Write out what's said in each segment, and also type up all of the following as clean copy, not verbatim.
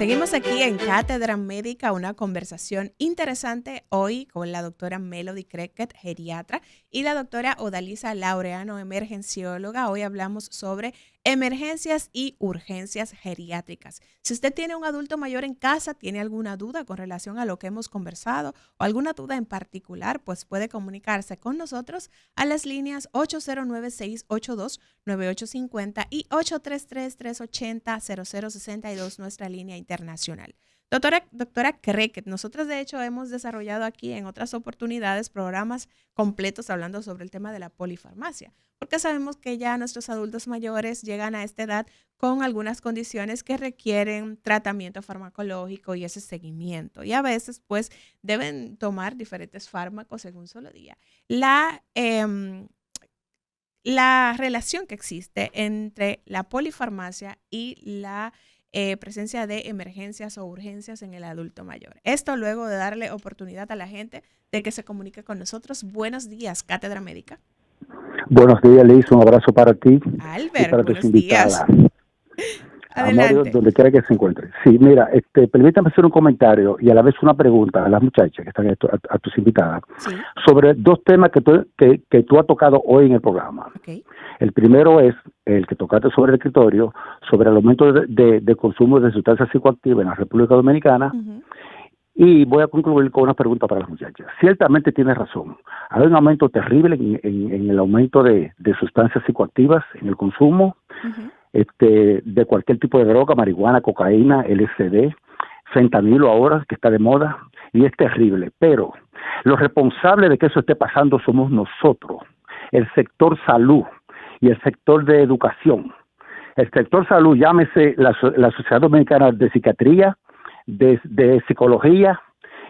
Seguimos aquí en Cátedra Médica, una conversación interesante hoy con la doctora Melody Creckett, geriatra, y la doctora Odalisa Laureano, emergencióloga. Hoy hablamos sobre emergencias y urgencias geriátricas. Si usted tiene un adulto mayor en casa, tiene alguna duda con relación a lo que hemos conversado o alguna duda en particular, pues puede comunicarse con nosotros a las líneas 809-682-9850 y 833-380-0062, nuestra línea internacional. Doctora Creckett, nosotros de hecho hemos desarrollado aquí en otras oportunidades programas completos hablando sobre el tema de la polifarmacia, porque sabemos que ya nuestros adultos mayores llegan a esta edad con algunas condiciones que requieren tratamiento farmacológico y ese seguimiento, y a veces pues deben tomar diferentes fármacos en un solo día. La relación que existe entre la polifarmacia y la presencia de emergencias o urgencias en el adulto mayor. Esto luego de darle oportunidad a la gente de que se comunique con nosotros. Buenos días, Cátedra Médica. Buenos días, Liz. Un abrazo para ti y Albert, para tus buenos días. invitadas. Amorio, Adelante. donde quiera que se encuentre. Sí, mira, permítame hacer un comentario y a la vez una pregunta a las muchachas que están a tus invitadas Sí. sobre dos temas que tú has tocado hoy en el programa. Okay. El primero es el que tocaste sobre el escritorio, sobre el aumento de consumo de sustancias psicoactivas en la República Dominicana. Uh-huh. Y voy a concluir con una pregunta para las muchachas. Ciertamente tienes razón. Hay un aumento terrible en el aumento de sustancias psicoactivas en el consumo, Uh-huh. de cualquier tipo de droga, marihuana, cocaína, LSD, fentanilo ahora, que está de moda, y es terrible. Pero los responsables de que eso esté pasando somos nosotros, el sector salud y el sector de educación. El sector salud, llámese la Sociedad Dominicana de Psiquiatría, de Psicología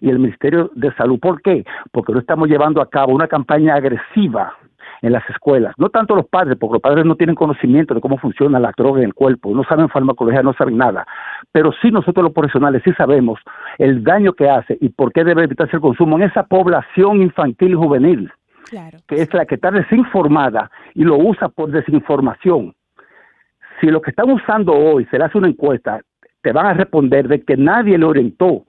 y el Ministerio de Salud. ¿Por qué? Porque no estamos llevando a cabo una campaña agresiva en las escuelas. No tanto los padres, porque los padres no tienen conocimiento de cómo funciona la droga en el cuerpo, no saben farmacología, no saben nada. Pero sí nosotros los profesionales sí sabemos el daño que hace y por qué debe evitarse el consumo en esa población infantil y juvenil, Claro. que es la que está desinformada y lo usa por desinformación. Si lo que están usando hoy se le hace una encuesta, te van a responder de que nadie le orientó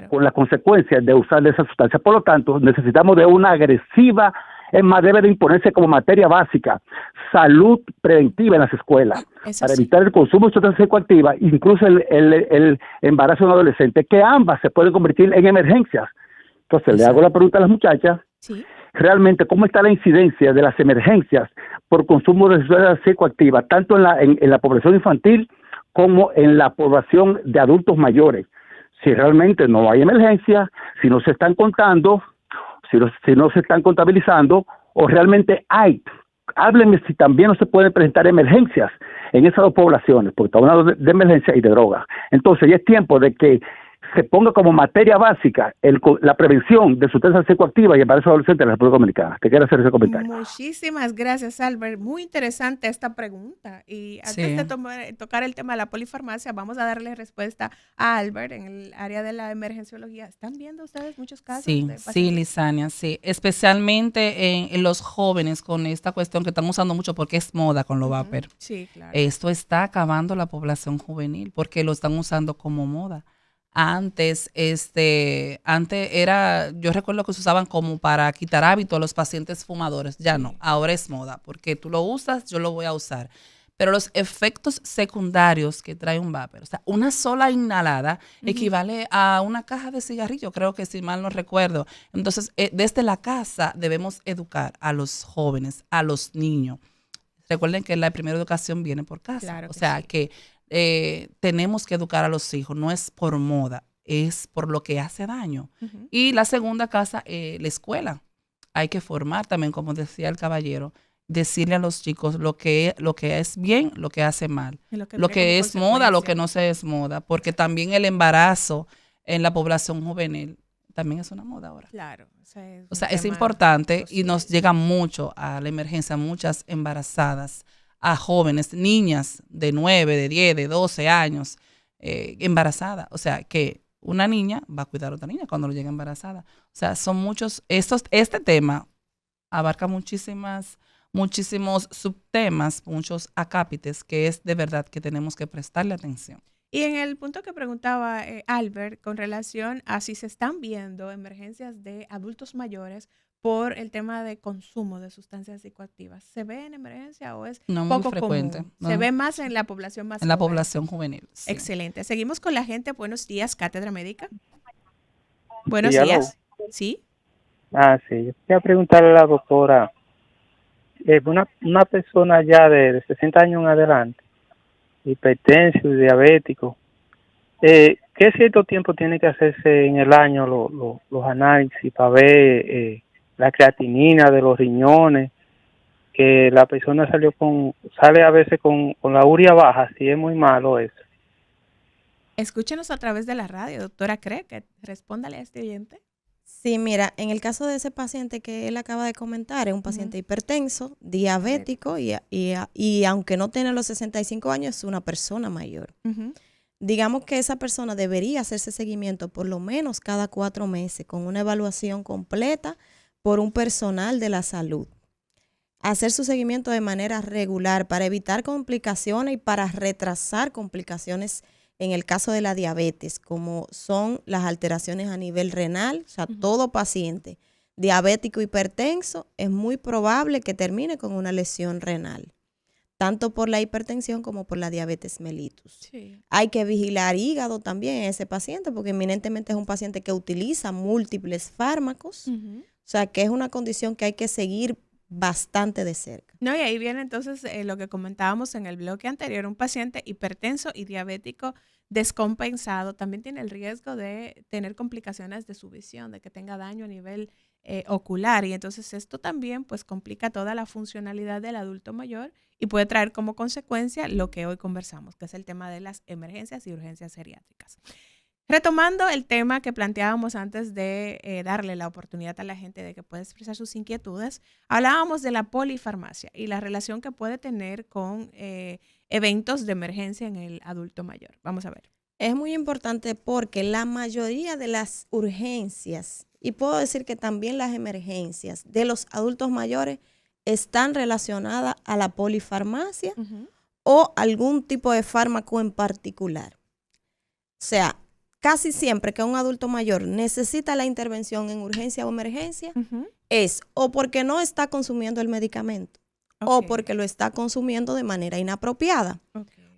con las consecuencias de usar esa sustancia. Por lo tanto, necesitamos de una agresiva, es más, debe de imponerse como materia básica, salud preventiva en las escuelas, para evitar el consumo de sustancias psicoactivas, incluso el embarazo de un adolescente, que ambas se pueden convertir en emergencias. Entonces, le hago la pregunta a las muchachas, sí. Realmente, ¿cómo está la incidencia de las emergencias por consumo de sustancias psicoactivas, tanto en la población infantil como en la población de adultos mayores? Si realmente no hay emergencia, si no se están contando, si no se están contabilizando, o realmente hay. Háblenme si también no se pueden presentar emergencias en esas dos poblaciones, porque estamos hablando de emergencia y de droga. Entonces ya es tiempo de que se ponga como materia básica la prevención de sustancias psicoactivas y embarazo adolescente en la República Dominicana. Te quiero hacer ese comentario. Muchísimas gracias, Albert. Muy interesante esta pregunta. Y antes de tocar el tema de la polifarmacia, vamos a darle respuesta a Albert en el área de la emergenciología. ¿Están viendo ustedes muchos casos? Sí, Lizania, sí. Especialmente en los jóvenes con esta cuestión que están usando mucho porque es moda con los vapor. Sí, claro. Esto está acabando la población juvenil porque lo están usando como moda. Antes era, yo recuerdo que se usaban como para quitar hábito a los pacientes fumadores. Ya no, ahora es moda, porque tú lo usas, yo lo voy a usar. Pero los efectos secundarios que trae un vapor, o sea, una sola inhalada equivale a una caja de cigarrillo, creo que si mal no recuerdo. Entonces, desde la casa debemos educar a los jóvenes, a los niños. Recuerden que la primera educación viene por casa. Claro, o sea, que tenemos que educar a los hijos, no es por moda, es por lo que hace daño. Y la segunda casa, la escuela. Hay que formar también, como decía el caballero, decirle a los chicos lo que es bien, lo que hace mal, lo que es moda, lo que no se es moda, porque también el embarazo en la población juvenil también es una moda ahora. Claro. O sea, es importante y nos llega mucho a la emergencia, muchas embarazadas, a jóvenes, niñas de 9, de 10, de 12 años embarazadas. O sea, que una niña va a cuidar a otra niña cuando lo llega embarazada. O sea, son muchos, este tema abarca muchísimos subtemas, muchos acápites que es de verdad que tenemos que prestarle atención. Y en el punto que preguntaba Albert, con relación a si se están viendo emergencias de adultos mayores por el tema de consumo de sustancias psicoactivas, ¿se ve en emergencia o es No muy poco frecuente, común? Se ¿no? ve más en la población más En la joven. población juvenil, sí. Excelente. Seguimos con la gente. Buenos días, Cátedra Médica. Sí, Buenos aló. días. ¿Sí? Sí, yo quería preguntarle a la doctora, una persona ya de 60 años en adelante, hipertenso y diabético, ¿qué cierto tiempo tiene que hacerse en el año los análisis para ver la creatinina de los riñones? Que la persona sale a veces con la urea baja, si es muy malo eso. Escúchenos a través de la radio, doctora Creque. Respóndale a este oyente. Sí, mira, en el caso de ese paciente que él acaba de comentar, es un paciente hipertenso, diabético y aunque no tiene los 65 años, es una persona mayor. Digamos que esa persona debería hacerse seguimiento por lo menos cada 4 meses con una evaluación completa por un personal de la salud. Hacer su seguimiento de manera regular para evitar complicaciones y para retrasar complicaciones en el caso de la diabetes, como son las alteraciones a nivel renal. O sea, todo paciente diabético hipertenso es muy probable que termine con una lesión renal, tanto por la hipertensión como por la diabetes mellitus. Sí. Hay que vigilar hígado también en ese paciente, porque eminentemente es un paciente que utiliza múltiples fármacos. O sea, que es una condición que hay que seguir bastante de cerca. No, y ahí viene entonces lo que comentábamos en el bloque anterior, un paciente hipertenso y diabético descompensado también tiene el riesgo de tener complicaciones de su visión, de que tenga daño a nivel ocular, y entonces esto también pues complica toda la funcionalidad del adulto mayor y puede traer como consecuencia lo que hoy conversamos, que es el tema de las emergencias y urgencias geriátricas. Retomando el tema que planteábamos antes de darle la oportunidad a la gente de que pueda expresar sus inquietudes, hablábamos de la polifarmacia y la relación que puede tener con eventos de emergencia en el adulto mayor. Vamos a ver. Es muy importante porque la mayoría de las urgencias, y puedo decir que también las emergencias de los adultos mayores, están relacionadas a la polifarmacia o algún tipo de fármaco en particular. O sea, casi siempre que un adulto mayor necesita la intervención en urgencia o emergencia, es o porque no está consumiendo el medicamento, o porque lo está consumiendo de manera inapropiada,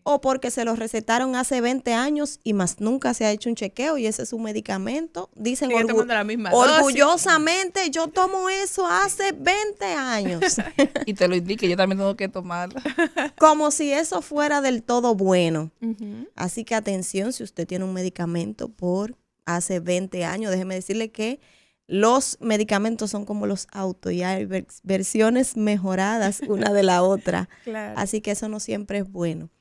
o porque se lo recetaron hace 20 años y más nunca se ha hecho un chequeo y ese es un medicamento. Dicen orgullosamente, yo tomo eso hace 20 años. Y te lo indique, yo también tengo que tomarlo. Como si eso fuera del todo bueno. Así que atención, si usted tiene un medicamento por hace 20 años, déjeme decirle que los medicamentos son como los autos y hay versiones mejoradas una de la otra. Claro. Así que eso no siempre es bueno.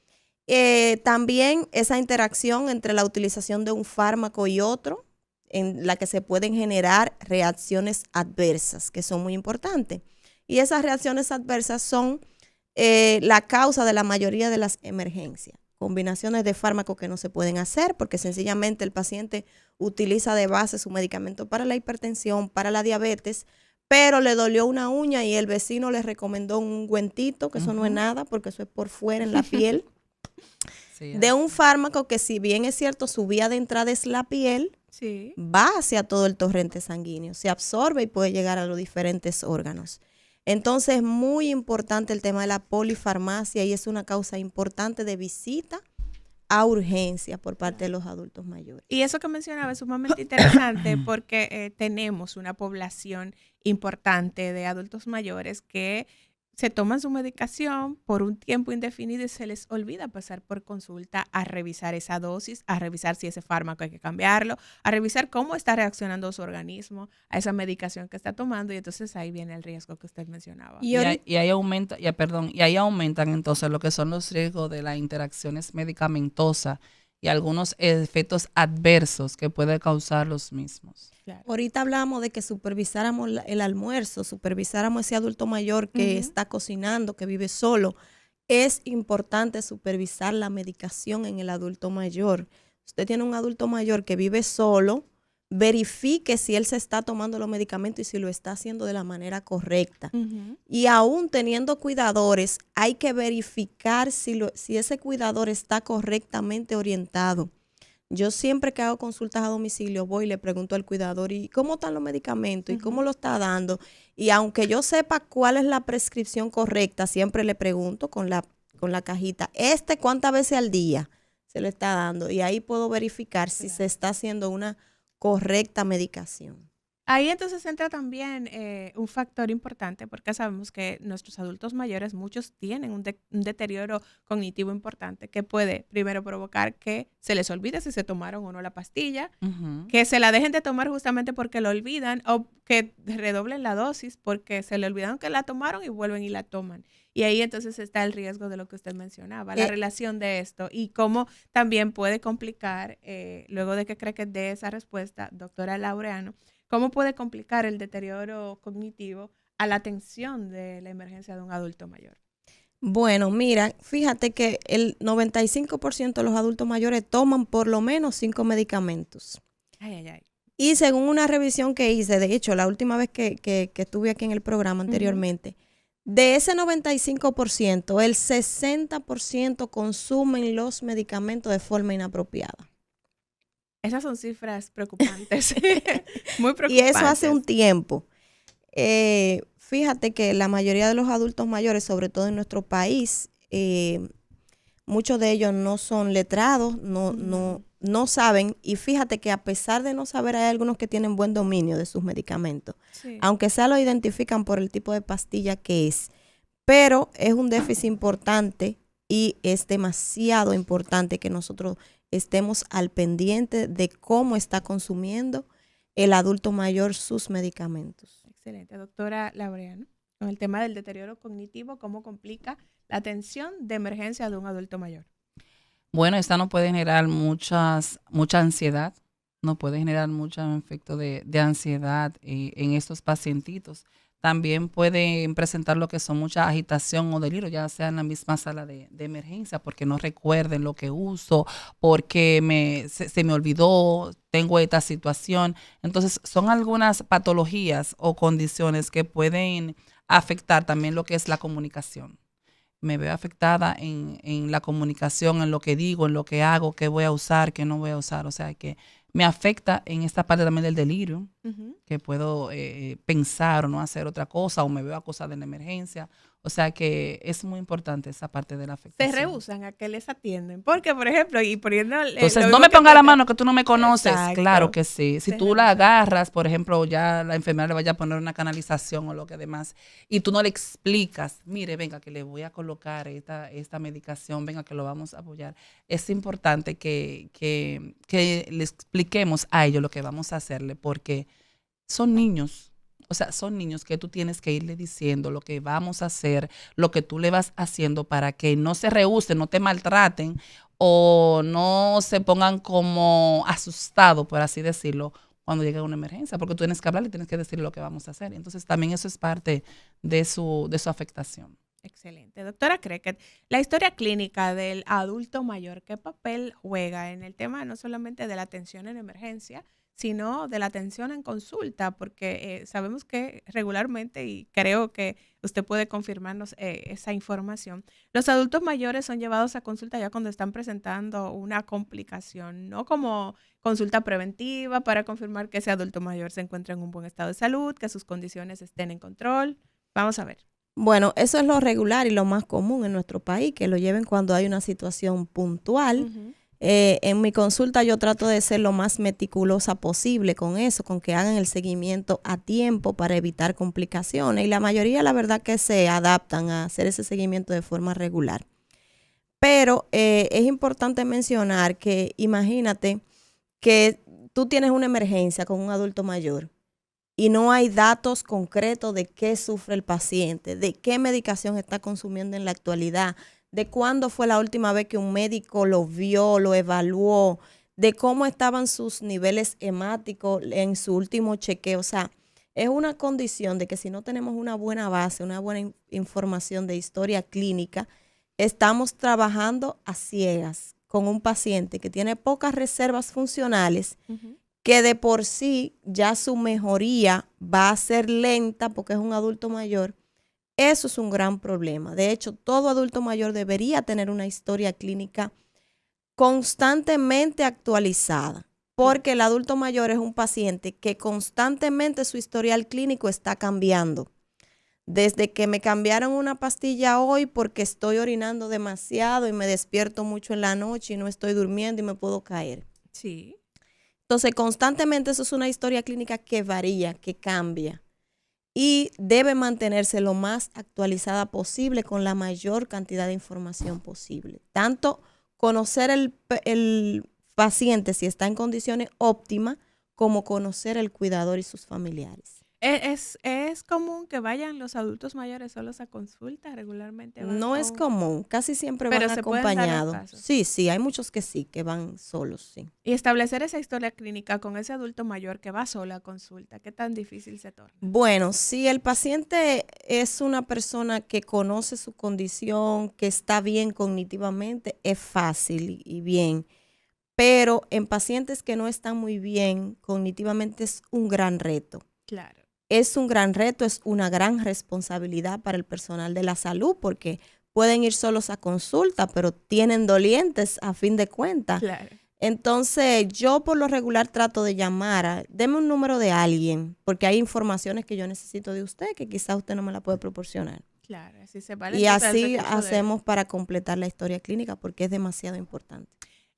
También esa interacción entre la utilización de un fármaco y otro, en la que se pueden generar reacciones adversas, que son muy importantes. Y esas reacciones adversas son la causa de la mayoría de las emergencias. Combinaciones de fármacos que no se pueden hacer porque sencillamente el paciente utiliza de base su medicamento para la hipertensión, para la diabetes, pero le dolió una uña y el vecino le recomendó un ungüentito, que eso no es nada porque eso es por fuera en la piel. Sí, de un fármaco que, si bien es cierto, su vía de entrada es la piel, va hacia todo el torrente sanguíneo, se absorbe y puede llegar a los diferentes órganos. Entonces es muy importante el tema de la polifarmacia y es una causa importante de visita a urgencia por parte de los adultos mayores. Y eso que mencionaba es sumamente interesante porque tenemos una población importante de adultos mayores que se toman su medicación por un tiempo indefinido y se les olvida pasar por consulta a revisar esa dosis, a revisar si ese fármaco hay que cambiarlo, a revisar cómo está reaccionando su organismo a esa medicación que está tomando, y entonces ahí viene el riesgo que usted mencionaba. Y ahí aumentan entonces lo que son los riesgos de las interacciones medicamentosas y algunos efectos adversos que puede causar los mismos. Claro. Ahorita hablamos de que supervisáramos el almuerzo, supervisáramos ese adulto mayor que está cocinando, que vive solo. Es importante supervisar la medicación en el adulto mayor. Usted tiene un adulto mayor que vive solo, verifique si él se está tomando los medicamentos y si lo está haciendo de la manera correcta. Ujú. Y aún teniendo cuidadores, hay que verificar si ese cuidador está correctamente orientado. Yo siempre que hago consultas a domicilio voy y le pregunto al cuidador, ¿y cómo están los medicamentos? ¿Y cómo lo está dando? Y aunque yo sepa cuál es la prescripción correcta, siempre le pregunto con la cajita, ¿cuántas veces al día se le está dando? Y ahí puedo verificar si se está haciendo una correcta medicación. Ahí entonces entra también un factor importante porque sabemos que nuestros adultos mayores, muchos tienen un deterioro cognitivo importante que puede primero provocar que se les olvide si se tomaron o no la pastilla, que se la dejen de tomar justamente porque lo olvidan o que redoblen la dosis porque se le olvidaron que la tomaron y vuelven y la toman. Y ahí entonces está el riesgo de lo que usted mencionaba, la relación de esto y cómo también puede complicar, luego de que Crequet dé esa respuesta, doctora Laureano, cómo puede complicar el deterioro cognitivo a la atención de la emergencia de un adulto mayor. Bueno, mira, fíjate que el 95% de los adultos mayores toman por lo menos 5 medicamentos. Ay, ay, ay. Y según una revisión que hice, de hecho, la última vez que estuve aquí en el programa anteriormente, de ese 95%, el 60% consumen los medicamentos de forma inapropiada. Esas son cifras preocupantes, muy preocupantes. Y eso hace un tiempo. Fíjate que la mayoría de los adultos mayores, sobre todo en nuestro país, muchos de ellos no son letrados, no saben. Y fíjate que a pesar de no saber, hay algunos que tienen buen dominio de sus medicamentos. Sí. Aunque sea lo identifican por el tipo de pastilla que es. Pero es un déficit importante y es demasiado importante que nosotros estemos al pendiente de cómo está consumiendo el adulto mayor sus medicamentos. Excelente. Doctora Laureano, con el tema del deterioro cognitivo, ¿cómo complica la atención de emergencia de un adulto mayor? Bueno, esta no puede generar mucha ansiedad, no puede generar mucho efecto de ansiedad en estos pacientitos. También pueden presentar lo que son mucha agitación o delirio, ya sea en la misma sala de emergencia, porque no recuerden lo que uso, porque se me olvidó, tengo esta situación. Entonces, son algunas patologías o condiciones que pueden afectar también lo que es la comunicación. Me veo afectada en la comunicación, en lo que digo, en lo que hago, qué voy a usar, qué no voy a usar. O sea, que me afecta en esta parte también del delirio, que puedo pensar o no hacer otra cosa, o me veo acosada en la emergencia. O sea que es muy importante esa parte de la afectación. Se rehúsan a que les atienden. Porque, por ejemplo, y poniendo... Entonces, no me ponga la mano que tú no me conoces. Exacto. Claro que sí. Si tú la agarras, por ejemplo, ya la enfermera le vaya a poner una canalización o lo que demás, y tú no le explicas, mire, venga, que le voy a colocar esta medicación, venga, que lo vamos a apoyar. Es importante que le expliquemos a ellos lo que vamos a hacerle, porque son niños. O sea, son niños que tú tienes que irle diciendo lo que vamos a hacer, lo que tú le vas haciendo para que no se rehúsen, no te maltraten o no se pongan como asustados, por así decirlo, cuando llegue una emergencia, porque tú tienes que hablar y tienes que decir lo que vamos a hacer. Entonces, también eso es parte de su afectación. Excelente. Doctora Crequet, la historia clínica del adulto mayor, ¿qué papel juega en el tema no solamente de la atención en emergencia, sino de la atención en consulta? Porque sabemos que regularmente, y creo que usted puede confirmarnos esa información, los adultos mayores son llevados a consulta ya cuando están presentando una complicación, no como consulta preventiva para confirmar que ese adulto mayor se encuentra en un buen estado de salud, que sus condiciones estén en control. Vamos a ver. Bueno, eso es lo regular y lo más común en nuestro país, que lo lleven cuando hay una situación puntual. En mi consulta yo trato de ser lo más meticulosa posible con eso, con que hagan el seguimiento a tiempo para evitar complicaciones. Y la mayoría, la verdad, que se adaptan a hacer ese seguimiento de forma regular. Pero es importante mencionar que imagínate que tú tienes una emergencia con un adulto mayor y no hay datos concretos de qué sufre el paciente, de qué medicación está consumiendo en la actualidad, de cuándo fue la última vez que un médico lo vio, lo evaluó, de cómo estaban sus niveles hemáticos en su último chequeo. O sea, es una condición de que si no tenemos una buena base, una buena información de historia clínica, estamos trabajando a ciegas con un paciente que tiene pocas reservas funcionales que de por sí ya su mejoría va a ser lenta porque es un adulto mayor, eso es un gran problema. De hecho, todo adulto mayor debería tener una historia clínica constantemente actualizada, porque el adulto mayor es un paciente que constantemente su historial clínico está cambiando. Desde que me cambiaron una pastilla hoy porque estoy orinando demasiado y me despierto mucho en la noche y no estoy durmiendo y me puedo caer. Sí. Entonces, constantemente eso es una historia clínica que varía, que cambia y debe mantenerse lo más actualizada posible con la mayor cantidad de información posible. Tanto conocer el paciente si está en condiciones óptimas como conocer el cuidador y sus familiares. Es común que vayan los adultos mayores solos a consulta, regularmente van No es con... común, casi siempre Pero van se pueden dar los acompañados. casos. Sí, hay muchos que sí, que van solos, sí. Y establecer esa historia clínica con ese adulto mayor que va solo a consulta, ¿qué tan difícil se torna? Bueno, si el paciente es una persona que conoce su condición, que está bien cognitivamente, es fácil y bien. Pero en pacientes que no están muy bien cognitivamente es un gran reto. Claro. Es un gran reto, es una gran responsabilidad para el personal de la salud porque pueden ir solos a consulta, pero tienen dolientes a fin de cuentas. Claro. Entonces, yo por lo regular trato de llamar, deme un número de alguien, porque hay informaciones que yo necesito de usted que quizás usted no me la puede proporcionar. Claro, así se vale. Y entonces el así recurso de- hacemos para completar la historia clínica porque es demasiado importante.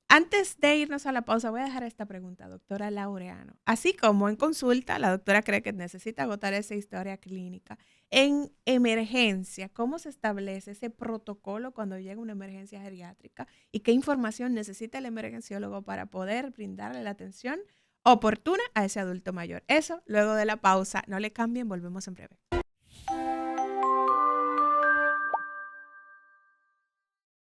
Antes de irnos a la pausa, voy a dejar esta pregunta, doctora Laureano. Así como en consulta, la doctora cree que necesita agotar esa historia clínica. En emergencia, ¿cómo se establece ese protocolo cuando llega una emergencia geriátrica? ¿Y qué información necesita el emergenciólogo para poder brindarle la atención oportuna a ese adulto mayor? Eso luego de la pausa. No le cambien, volvemos en breve.